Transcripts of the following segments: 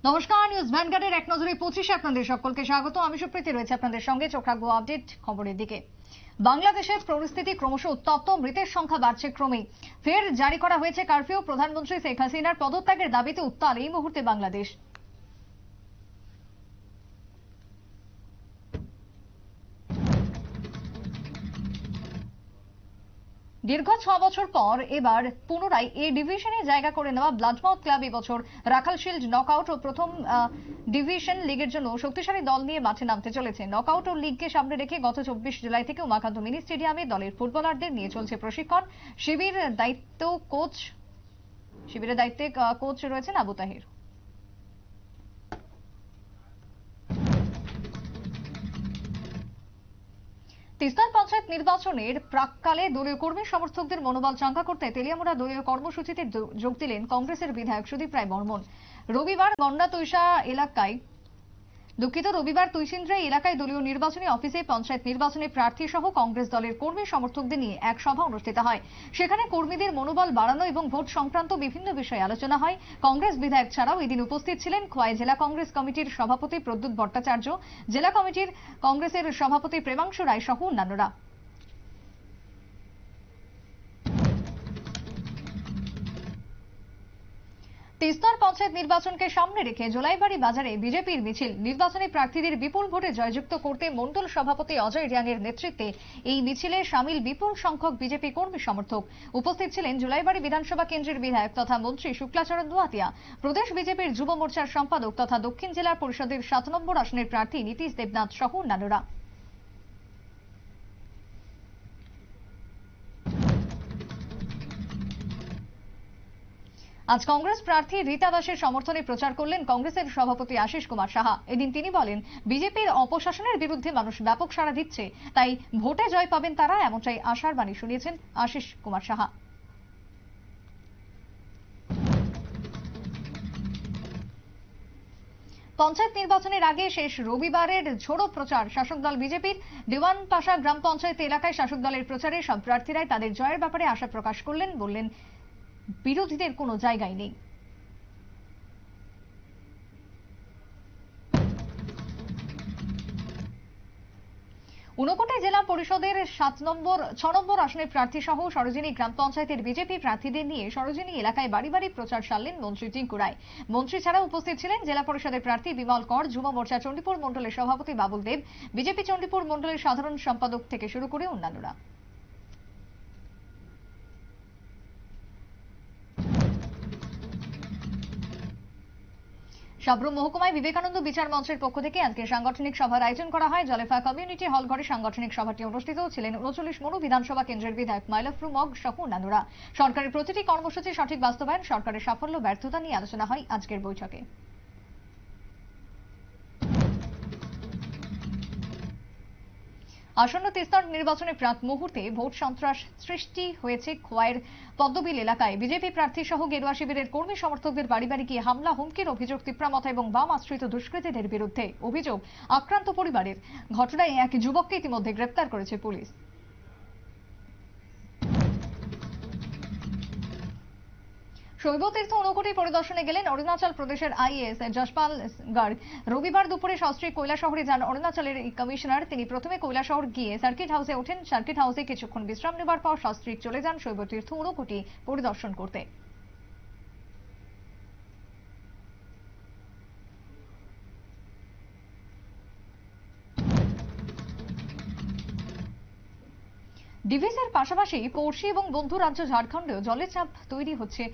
নমস্কার, নিউজ ভ্যানগার্ডের এক নজরে 25-এ আপনাদের সকলকে স্বাগত। আমি সুপ্রীতি রয়েছে আপনাদের সঙ্গে। চোখ রাখবো আপডেট খবরের দিকে। বাংলাদেশের পরিস্থিতি ক্রমশ উত্তপ্ত, মৃতের সংখ্যা বাড়ছে ক্রমেই। ফের জারি করা হয়েছে কারফিউ। প্রধানমন্ত্রী শেখ হাসিনার পদত্যাগের দাবিতে উত্তাল এই মুহূর্তে বাংলাদেশ। দীর্ঘ 6 বছর পর এবার পুনরায় এ ডিভিশনে জায়গা করে নেওয়া ব্লাডমাউথ ক্লাব এবছর রাখাল শিল্ড নকআউট ও প্রথম ডিভিশন লিগের জন্য শক্তিশালী দল নিয়ে মাঠে নামতে চলেছে। নকআউট ও লিগকে সামনে রেখে গত 24 জুলাই থেকে উমাকান্ত মিনি স্টেডিয়ামে দলের ফুটবলারদের নিয়ে চলছে প্রশিক্ষণ। শিবিরের দায়িত্বে কোচ রয়েছেন আবু তাহির। তিস্তার পঞ্চায়েত নির্বাচনের প্রাক্কালে দলীয় কর্মী সমর্থকদের মনোবল চাঙ্গা করতে তেলিয়ামুড়া দলীয় কর্মসূচিতে যোগ দিলেন কংগ্রেসের বিধায়ক সুদীপ রায় বর্মন। রবিবার তুইসিন্দ্রাই এলাকায় দলীয় নির্বাচনী অফিসে পঞ্চায়েত নির্বাচনে প্রার্থী সহ কংগ্রেস দলের কর্মী সমর্থকদের নিয়ে এক সভা অনুষ্ঠিত হয়। সেখানে কর্মীদের মনোবল বাড়ানো এবং ভোট সংক্রান্ত বিভিন্ন বিষয়ে আলোচনা হয়। কংগ্রেস বিধায়ক ছাড়াও এদিন উপস্থিত ছিলেন খোয়াই জেলা কংগ্রেস কমিটির সভাপতি প্রদ্যুৎ ভট্টাচার্য, জেলা কমিটির কংগ্রেসের সভাপতি প্রেমাংশু রায় সহ অন্যান্যরা। তিস্তার পঞ্চায়েত নির্বাচনকে সামনে রেখে জোলাইবাড়ি বাজারে বিজেপির মিছিল। নির্বাচনী প্রার্থীদের বিপুল ভোটে জয়যুক্ত করতে মণ্ডল সভাপতি অজয় রিয়াং এর নেতৃত্বে এই মিছিলে সামিল বিপুল সংখ্যক বিজেপি কর্মী সমর্থক। উপস্থিত ছিলেন জোলাইবাড়ি বিধানসভা কেন্দ্রের বিধায়ক তথা মন্ত্রী শুক্লাচরণ দুয়াতিয়া, প্রদেশ বিজেপির যুব মোর্চার সম্পাদক তথা দক্ষিণ জেলা পরিষদের 7 নম্বর আসনের প্রার্থী নীতিশ দেবনাথ সহ অন্যান্যরা। আজ কংগ্রেস প্রার্থী রীতা দাসের সমর্থনে প্রচার করলেন কংগ্রেসের সভাপতি আশিস কুমার সাহা। এদিন তিনি বলেন, বিজেপির অপশাসনের বিরুদ্ধে মানুষ ব্যাপক সাড়া দিচ্ছে, তাই ভোটে জয় পাবেন তারা, এমনটাই আশার বাণী শুনিয়েছেন আশিস কুমার সাহা। পঞ্চায়েত নির্বাচনের আগে শেষ রবিবারের ঝোড়ো প্রচার শাসক দল বিজেপির। দেওয়ানপাশা গ্রাম পঞ্চায়েত এলাকায় শাসক দলের প্রচারে সব প্রার্থীরাই তাদের জয়ের ব্যাপারে আশা প্রকাশ করলেন। বললেন, বিরোধীদের কোনো জায়গায় নেই। ঊনকোটি জেলা পরিষদের 6 নম্বর আসনের প্রার্থী সহ সরোজিনী গ্রাম পঞ্চায়েতের বিজেপি প্রার্থীদের নিয়ে সরোজিনী এলাকায় বাড়ি বাড়ি প্রচার সারলেন মন্ত্রী টিঙ্কু রায়। মন্ত্রী ছাড়াও উপস্থিত ছিলেন জেলা পরিষদের প্রার্থী বিমল কর, যুব মোর্চা চণ্ডীপুর মণ্ডলের সভাপতি বাবুল দেব, বিজেপি চণ্ডীপুর মণ্ডলের সাধারণ সম্পাদক থেকে শুরু করে অন্যান্যরা। সাব্রুম মহকুমায় বিবেকানন্দ বিচার মঞ্চের পক্ষ থেকে আজকে সাংগঠনিক সভার আয়োজন করা হয়। জলেফা কমিউনিটি হল ঘরে সাংগঠনিক সভাটি অনুষ্ঠিত ছিলেন 39 মনু বিধানসভা কেন্দ্রের বিধায়ক মাইলফ্রু মগ সহ অন্যান্যরা। সরকারের প্রতিটি কর্মসূচি সঠিক বাস্তবায়ন, সরকারের সাফল্য ব্যর্থতা নিয়ে আলোচনা হয় আজকের বৈঠকে। আসন্ন তিস্তার নির্বাচনে প্রাক মুহূর্তে ভোট সন্ত্রাস সৃষ্টি হয়েছে খোয়াইয়ের পদ্মবিল এলাকায়। বিজেপি প্রার্থী সহ গেরুয়া শিবিরের কর্মী সমর্থকদের বাড়ি বাড়ি গিয়ে হামলা হুমকির অভিযোগ তিপ্রামথা এবং বাম আশ্রিত দুষ্কৃতীদের বিরুদ্ধে। অভিযোগ, আক্রান্ত পরিবারের। ঘটনায় এক যুবককে ইতিমধ্যে গ্রেপ্তার করেছে পুলিশ। শৈবতীর্থ ঊনকোটি পরিদর্শনে গেলেন অরুণাচল প্রদেশের আইএএস যশপাল গার্গ। রবিবার দুপুরে সস্ত্রীক কৈলাসহরে যান অরুণাচলের কমিশনার। তিনি প্রথমে কৈলাসহর গিয়ে সার্কিট হাউসে ওঠেন। সার্কিট হাউসে কিছুক্ষণ বিশ্রাম নেবার পর সস্ত্রীক চলে যান শৈবতীর্থ ঊনকোটি পরিদর্শন করতে। ডিভিসির পাশাপাশি পড়শি এবং বন্ধু রাজ্য ঝাড়খণ্ডেও জলের চাপ তৈরি হচ্ছে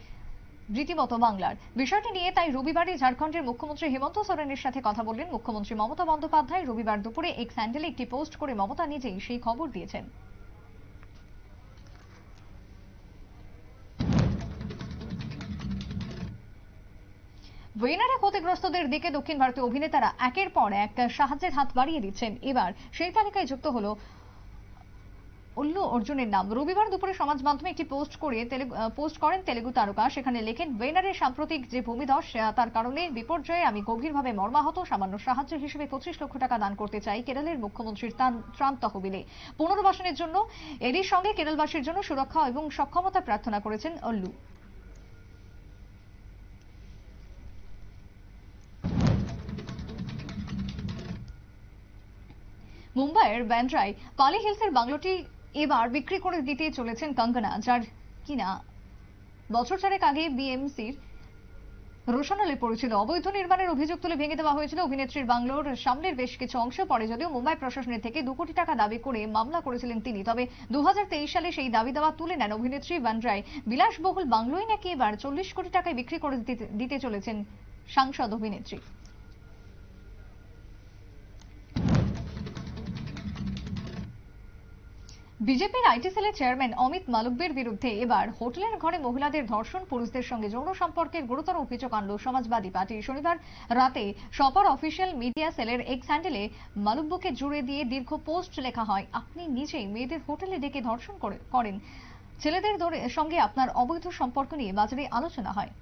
রীতিমতো বাংলার। বিষয়টি নিয়ে তাই রবিবারই ঝাড়খণ্ডের মুখ্যমন্ত্রী হেমন্ত সোরেনের সাথে কথা বললেন মুখ্যমন্ত্রী মমতা বন্দ্যোপাধ্যায়। রবিবার দুপুরে এক্স হ্যান্ডেলে একটি পোস্ট করে মমতা নিজেই সেই খবর দিয়েছেন। ওয়েনারে ক্ষতিগ্রস্তদের দিকে দক্ষিণ ভারতীয় অভিনেতারা একের পর এক সাহায্যের হাত বাড়িয়ে দিচ্ছেন। এবার সেই তালিকায় যুক্ত হলো উল্লু অর্জুনের নাম। রবিবার দুপুরে সমাজ মাধ্যমে একটি পোস্ট করেন তেলেগু তারকা। সেখানে লেখেন, ওয়েনারের সাম্প্রতিক যে ভূমিধস তার কারণে বিপর্যয়ে আমি গভীরভাবে মর্মাহত। সামান্য সাহায্য হিসেবে 25 লক্ষ টাকা দান করতে চাই কেরলের মুখ্যমন্ত্রীর ত্রাণ তহবিলে। পুনর্বাসনের জন্য এরই সঙ্গে কেরলবাসীর জন্য সুরক্ষা এবং সক্ষমতা প্রার্থনা করেছেন উল্লু। মুম্বাইয়ের ব্যান্ড্রায় পালি হিলসের বাংলোটি এবার বিক্রি করে দিতে চলেছেন কঙ্গনা, যার কিনা বছর চারেক আগে বিএমসির রোশনালে পড়েছিল। অবৈধ নির্মাণের অভিযোগ তুলে ভেঙে দেওয়া হয়েছিল অভিনেত্রীর বাংলোর সামনের বেশ কিছু অংশ। পরে যদিও মুম্বাই প্রশাসনের থেকে 2 কোটি টাকা দাবি করে মামলা করেছিলেন তিনি, তবে 2023 সালে সেই দাবি দাওয়া তুলে নেন অভিনেত্রী। বান্দ্রায় বিলাসবহুল বাংলোই নাকি এবার 40 কোটি টাকায় বিক্রি করে দিতে চলেছেন সাংসদ অভিনেত্রী। বিজেপির আইটি সেলের চেয়ারম্যান অমিত মালব্যের বিরুদ্ধে এবার হোটেলের ঘরে মহিলাদের ধর্ষণ, পুরুষদের সঙ্গে যৌন সম্পর্কের গুরুতর অভিযোগ আনল সমাজবাদী পার্টি। শনিবার রাতে সপার অফিসিয়াল মিডিয়া সেলের এক্স হ্যান্ডেলে মালব্যকে জুড়ে দিয়ে দীর্ঘ পোস্ট লেখা হয়, আপনি নিজেই মেয়েদের হোটেলে ডেকে ধর্ষণ করেন, ছেলেদের সঙ্গে আপনার অবৈধ সম্পর্ক নিয়ে বাজারে আলোচনা হয়।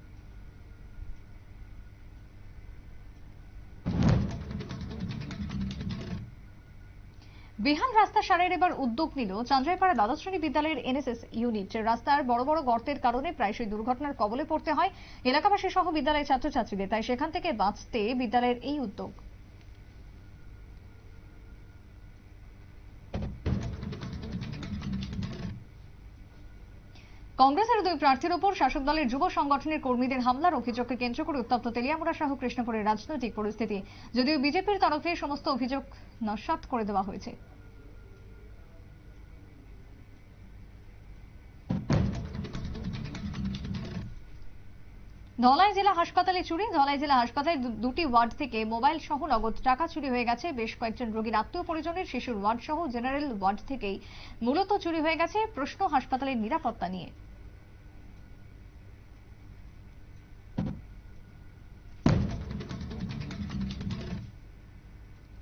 বেহাল রাস্তা সারাইয়ের এবার উদ্যোগ নিল চান্দ্রাইপাড়া দ্বাদশ শ্রেণী বিদ্যালয়ের এনএসএস ইউনিট। রাস্তার বড় বড় গর্তের কারণে প্রায়শই দুর্ঘটনার কবলে পড়তে হয় এলাকাবাসী সহ বিদ্যালয়ের ছাত্রছাত্রীদের, তাই সেখান থেকে বাঁচতে বিদ্যালয়ের এই উদ্যোগ। কংগ্রেসের 2 প্রার্থীর ওপর শাসক দলের যুব সংগঠনের কর্মীদের হামলার অভিযোগকে কেন্দ্র করে উত্তপ্ত তেলিয়ামুড়া সহ কৃষ্ণপুরের রাজনৈতিক পরিস্থিতি। যদিও বিজেপির তরফে সমস্ত অভিযোগ নস্যাৎ করে দেওয়া হয়েছে। ধলাই জেলা হাসপাতালে চুরি। ধলাই জেলা হাসপাতালের 2টি ওয়ার্ড থেকে মোবাইল সহ নগদ টাকা চুরি হয়ে গেছে। বেশ কয়েকজন রোগীর আত্মীয় পরিজনের শিশুর ওয়ার্ড সহ জেনারেল ওয়ার্ড থেকেই মূলত চুরি হয়ে গেছে। প্রশ্ন হাসপাতালের নিরাপত্তা নিয়ে।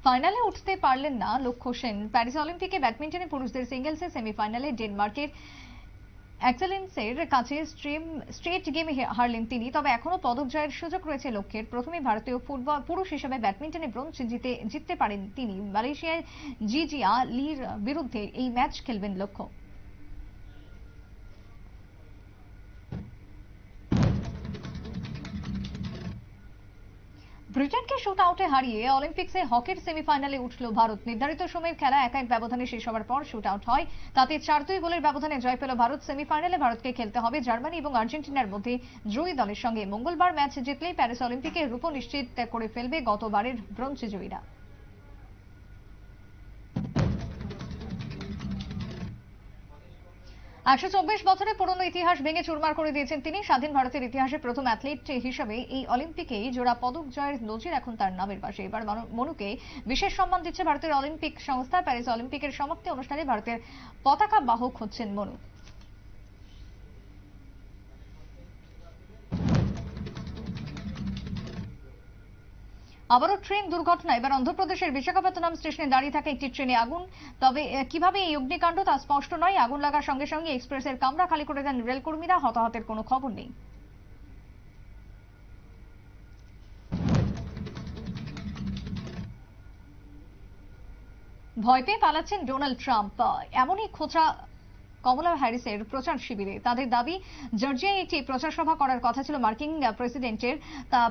ফাইনালে উঠতে পারলেন না লক্ষ্য সেন। প্যারিস অলিম্পিকে ব্যাডমিন্টনে পুরুষদের সিঙ্গেলসে সেমিফাইনালে ডেনমার্কের এক্সেলেন্সের কাছে স্ট্রেট গেমে হারলেন তিনি। তবে এখনো পদক জয়ের সুযোগ রয়েছে লক্ষ্যের। প্রথমে ভারতীয় পুরুষ হিসেবে ব্যাডমিন্টনে ব্রোঞ্জ জিততে পারেন তিনি। মালয়েশিয়ায় জিজিয়া লির বিরুদ্ধে এই ম্যাচ খেলবেন লক্ষ্য। ব্রিটেনকে শুট আউটে হারিয়ে অলিম্পিক্সে হকির সেমিফাইনালে উঠল ভারত। নির্ধারিত সময়ের খেলা 1-1 ব্যবধানে শেষ হওয়ার পর শুট আউট হয়, তাতে 4-2 গোলের ব্যবধানে জয় পেল ভারত। সেমিফাইনালে ভারতকে খেলতে হবে জার্মানি এবং আর্জেন্টিনার মধ্যে জয়ী দলের সঙ্গে। মঙ্গলবার ম্যাচ জিতলেই প্যারিস অলিম্পিকে রূপ নিশ্চিত করে ফেলবে গতবারের ব্রোঞ্জ জয়ীরা। 124 বছরের পুরনো ইতিহাস ভেঙে চুরমার করে দিয়েছেন তিনি। স্বাধীন ভারতের ইতিহাসে প্রথম অ্যাথলিট হিসেবে এই অলিম্পিকেই জোড়া পদক জয়ের নজির এখন তার নামের পাশে। এবার মনুকে বিশেষ সম্মান দিচ্ছে ভারতের অলিম্পিক সংস্থা। প্যারিস অলিম্পিকের সমাপ্তি অনুষ্ঠানে ভারতের পতাকা বাহক হচ্ছেন মনু। আবারও ট্রেন দুর্ঘটনা। এবার অন্ধ্রপ্রদেশের বিশাখাপত্তনম স্টেশনে দাঁড়িয়ে থাকা একটি ট্রেনে আগুন। তবে কিভাবে এই অগ্নিকাণ্ড তা স্পষ্ট নয়। আগুন লাগার সঙ্গে সঙ্গে এক্সপ্রেসের কামরা খালি করে দেন রেলকর্মীরা। হতাহতের কোনো খবর নেই। ভয় পেয়ে পালাচ্ছেন ডোনাল্ড ট্রাম্প, এমনই খোঁচা কমলা হ্যারিসের প্রচার শিবিরে। তাদের দাবি, জর্জিয়ায় একটি প্রচার সভা করার কথা ছিল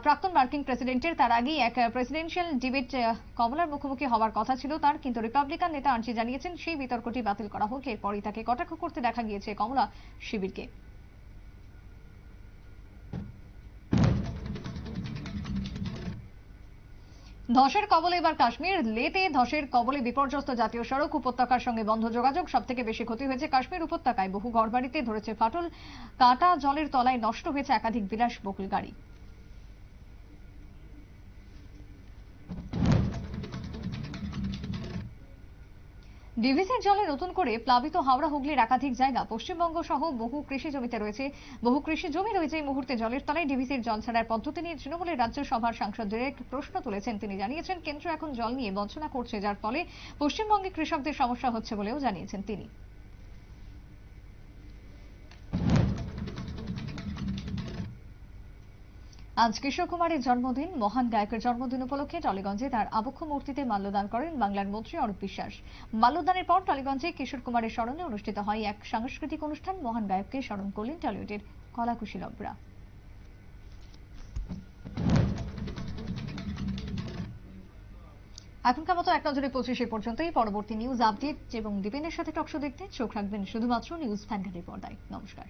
প্রাক্তন মার্কিন প্রেসিডেন্টের। তার আগেই এক প্রেসিডেন্সিয়াল ডিবেট কমলার মুখোমুখি হওয়ার কথা ছিল তার, কিন্তু রিপাবলিকান নেতা আর্চি জানিয়েছেন সেই বিতর্কটি বাতিল করা হোক। এরপরই তাকে কটাক্ষ করতে দেখা গিয়েছে কমলা শিবিরকে। ধসের কবলে এবার কাশ্মীর। লেতে ধসের কবলে বিপর্যস্ত জাতীয় সড়ক, উপত্যকার সঙ্গে বন্ধ যোগাযোগ। সবথেকে বেশি ক্ষতি হয়েছে কাশ্মীর উপত্যকায়। বহু ঘরবাড়িতে ধরেছে ফাটল, কাটা জলের তলায় নষ্ট হয়েছে একাধিক বিলাসবহুল গাড়ি। ডিভিসির জলে নতুন করে প্লাবিত হাওড়া হুগলির একাধিক জায়গা। পশ্চিমবঙ্গ সহ বহু কৃষি জমি রয়েছে এই মুহূর্তে জলের তলায়। ডিভিসির জল ছাড়ার পদ্ধতি নিয়ে তৃণমূলের রাজ্য সভার সাংসদদের এক প্রশ্ন তুলেছেন তিনি। জানিয়েছেন কেন্দ্র এখন জল নিয়ে বঞ্চনা করছে, যার ফলে পশ্চিমবঙ্গে কৃষকদের সমস্যা হচ্ছে বলেও জানিয়েছেন তিনি। আজ কিশোর কুমারের জন্মদিন। মহান গায়কের জন্মদিন উপলক্ষে টলিগঞ্জে তার আবক্ষ মূর্তিতে মাল্যদান করেন বাংলার মন্ত্রী অরূপ বিশ্বাস। মাল্যদানের পর টলিগঞ্জে কিশোর কুমারের স্মরণে অনুষ্ঠিত হয় এক সাংস্কৃতিক অনুষ্ঠান। মহান গায়ককে স্মরণ করলেন টলিউডের কলাকুশলীরা। এখনকার মতো এক নজরে 25 পর্যন্তই। পরবর্তী নিউজ আপডেট এবং দীপেনের সাথে টকশো দেখতে চোখ রাখবেন শুধুমাত্র নিউজ ভ্যানগার্ডের পর্দায়। নমস্কার।